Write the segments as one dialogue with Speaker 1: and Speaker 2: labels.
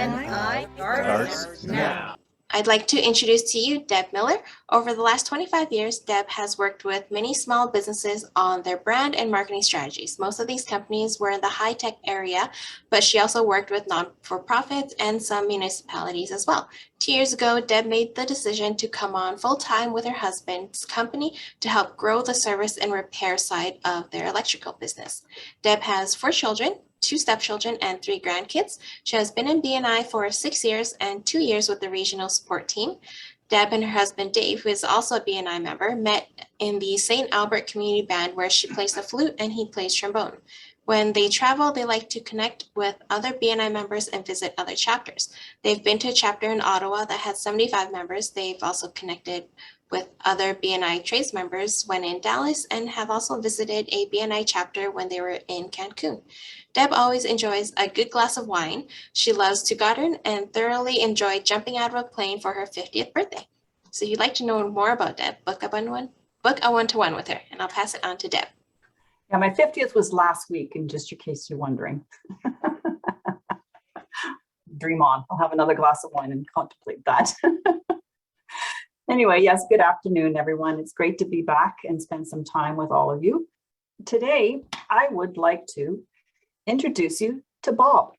Speaker 1: BNI starts now.
Speaker 2: I'd like to introduce to you Deb Miller. Over the last 25 years, Deb has worked with many small businesses on their brand and marketing strategies. Most of these companies were in the high-tech area, but she also worked with non-for-profits and some municipalities as well. 2 years ago, Deb made the decision to come on full-time with her husband's company to help grow the service and repair side of their electrical business. Deb has 4 children, 2 stepchildren, and 3 grandkids. She has been in BNI for 6 years and 2 years with the regional support team. Deb and her husband Dave, who is also a BNI member, met in the St. Albert Community Band where she plays the flute and he plays trombone. When they travel, they like to connect with other BNI members and visit other chapters. They've been to a chapter in Ottawa that had 75 members. They've also connected with other BNI trades members when in Dallas and have also visited a BNI chapter when they were in Cancun. Deb always enjoys a good glass of wine. She loves to garden and thoroughly enjoyed jumping out of a plane for her 50th birthday. So you'd like to know more about Deb, book a one-to-one with her, and I'll pass it on to Deb.
Speaker 3: Yeah, my 50th was last week, and just in case you're wondering. Dream on. I'll have another glass of wine and contemplate that. Anyway, yes, good afternoon, everyone. It's great to be back and spend some time with all of you. Today, I would like to introduce you to Bob.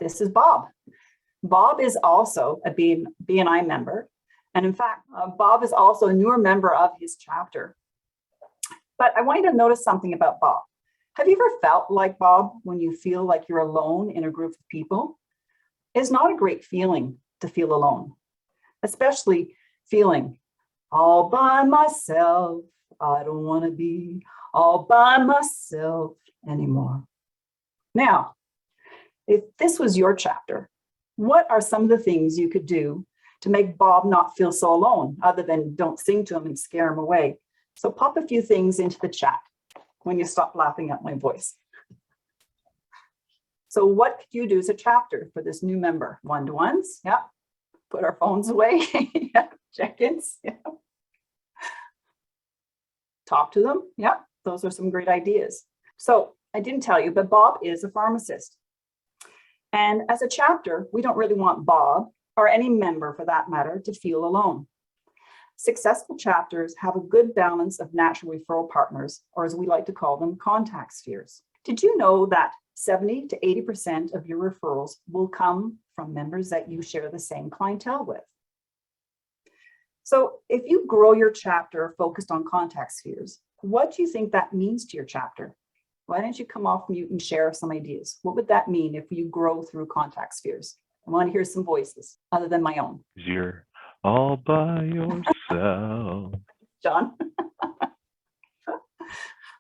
Speaker 3: This is Bob. Bob is also a BNI member. And in fact, Bob is also a newer member of his chapter. But I want you to notice something about Bob. Have you ever felt like Bob when you feel like you're alone in a group of people? It's not a great feeling to feel alone, especially feeling all by myself. I don't want to be all by myself anymore. Now, if this was your chapter, what are some of the things you could do to make Bob not feel so alone, other than don't sing to him and scare him away? So pop a few things into the chat when you stop laughing at my voice. So what could you do as a chapter for this new member? One-to-ones, yeah. Put our phones away, yeah. Check-ins, yeah. Talk to them, yeah. Those are some great ideas. So I didn't tell you, but Bob is a pharmacist. And as a chapter, we don't really want Bob, or any member for that matter, to feel alone. Successful chapters have a good balance of natural referral partners, or as we like to call them, contact spheres. Did you know that 70 to 80% of your referrals will come from members that you share the same clientele with? So if you grow your chapter focused on contact spheres, what do you think that means to your chapter? Why don't you come off mute and share some ideas? What would that mean if you grow through contact spheres? I want to hear some voices other than my own.
Speaker 4: You're all by yourself.
Speaker 3: John?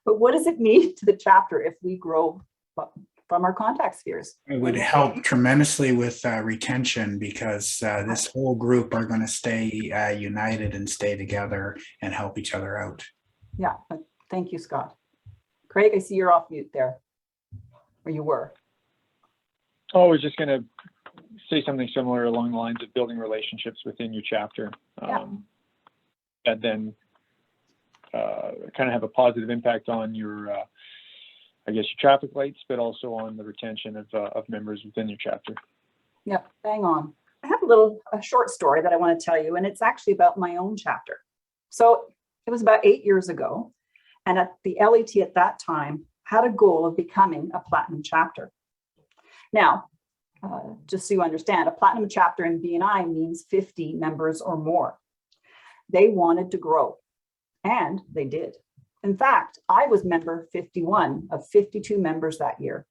Speaker 3: But what does it mean to the chapter if we grow from our contact spheres?
Speaker 1: It would help tremendously with retention, because this whole group are going to stay united and stay together and help each other out.
Speaker 3: Yeah, thank you, Scott. Craig, I see you're off mute there, or you were.
Speaker 5: Oh, I was just going to say something similar along the lines of building relationships within your chapter, and then kind of have a positive impact on your, I guess, your traffic lights, but also on the retention of members within your chapter.
Speaker 3: Yeah, bang on. I have a short story that I want to tell you, and it's actually about my own chapter. So it was about 8 years ago, and at the LET at that time had a goal of becoming a platinum chapter. Now, just so you understand, a platinum chapter in BNI means 50 members or more. They wanted to grow, and they did. In fact, I was member 51 of 52 members that year.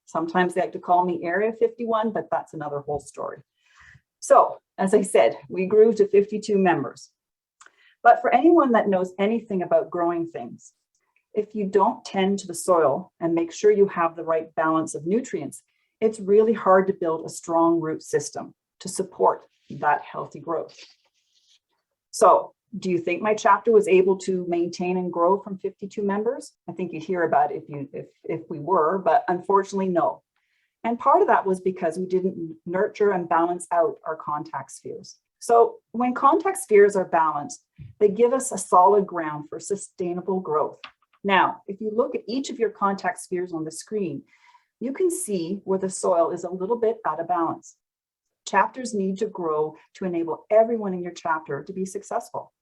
Speaker 3: Sometimes they like to call me Area 51, but that's another whole story. So, as I said, we grew to 52 members. But for anyone that knows anything about growing things, if you don't tend to the soil and make sure you have the right balance of nutrients, it's really hard to build a strong root system to support that healthy growth. So, do you think my chapter was able to maintain and grow from 52 members? I think you'd hear about it if we were, but unfortunately, no. And part of that was because we didn't nurture and balance out our contact spheres. So when contact spheres are balanced, they give us a solid ground for sustainable growth. Now, if you look at each of your contact spheres on the screen, you can see where the soil is a little bit out of balance. Chapters need to grow to enable everyone in your chapter to be successful.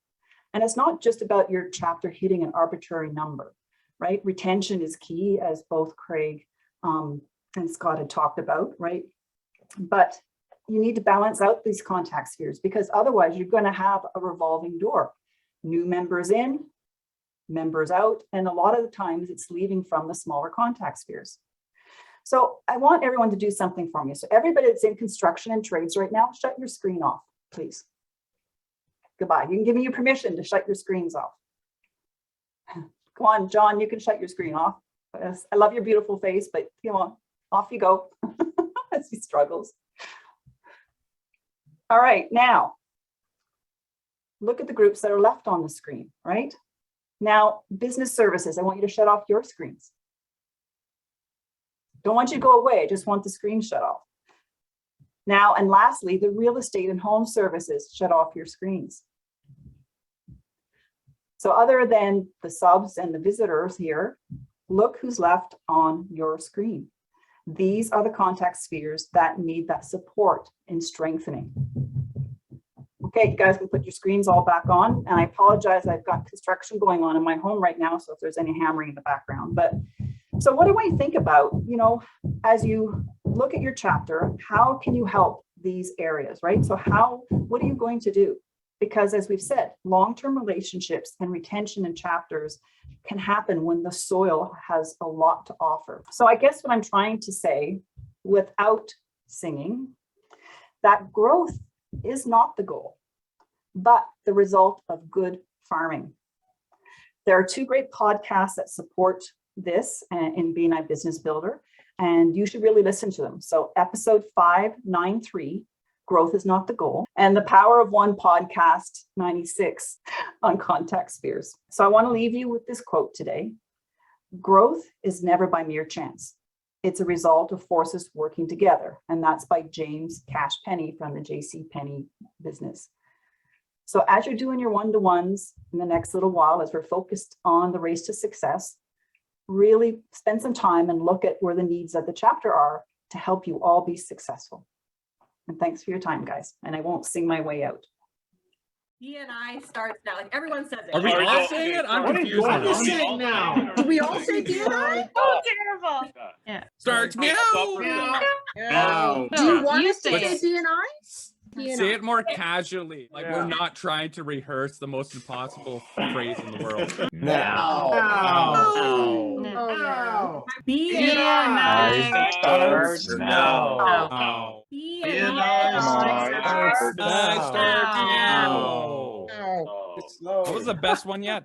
Speaker 3: And it's not just about your chapter hitting an arbitrary number, right? Retention is key, as both Craig and Scott had talked about, right? But you need to balance out these contact spheres, because otherwise you're going to have a revolving door. New members in, members out, and a lot of the times it's leaving from the smaller contact spheres. So I want everyone to do something for me. So everybody that's in construction and trades right now, shut your screen off, please. Goodbye. You can give me your permission to shut your screens off. Come on, John, you can shut your screen off. I love your beautiful face, but come on, off you go as he struggles. All right, now look at the groups that are left on the screen, right? Now, business services, I want you to shut off your screens. Don't want you to go away, I just want the screen shut off. Now, and lastly, the real estate and home services, shut off your screens. So other than the subs and the visitors here, look who's left on your screen. These are the contact spheres that need that support in strengthening. Okay, you guys can put your screens all back on. And I apologize, I've got construction going on in my home right now, so if there's any hammering in the background. But so what do I think about, you know, as you look at your chapter, how can you help these areas, right? So what are you going to do? Because as we've said, long-term relationships and retention in chapters can happen when the soil has a lot to offer. So I guess what I'm trying to say, without singing, that growth is not the goal, but the result of good farming. There are two great podcasts that support this in BNI Business Builder, and you should really listen to them. So episode 593, Growth is Not the Goal, and the Power of One podcast 96 on contact spheres. So I want to leave you with this quote today. Growth is never by mere chance. It's a result of forces working together. And that's by James Cash Penny from the JC Penny business. So as you're doing your one-to-ones in the next little while, as we're focused on the race to success, really spend some time and look at where the needs of the chapter are to help you all be successful. And thanks for your time, guys. And I won't sing my way out.
Speaker 6: BNI starts now. Like everyone says it.
Speaker 7: Are we all saying it? I'm confused
Speaker 8: What
Speaker 7: now.
Speaker 8: is it now?
Speaker 6: Do we all say BNI?
Speaker 2: Oh, terrible.
Speaker 6: Yeah.
Speaker 7: Starts meow.
Speaker 8: Now.
Speaker 6: Do you want
Speaker 2: You
Speaker 6: us to
Speaker 2: say
Speaker 6: say
Speaker 2: it.
Speaker 6: BNI?
Speaker 7: Say it more casually. Like
Speaker 8: Yeah.
Speaker 7: we're not trying to rehearse the most impossible phrase in the world.
Speaker 8: Now.
Speaker 6: Oh,
Speaker 8: BNI starts now.
Speaker 7: Oh.
Speaker 6: BNI
Speaker 7: Starts now.
Speaker 8: Slow.
Speaker 7: What was the best one yet?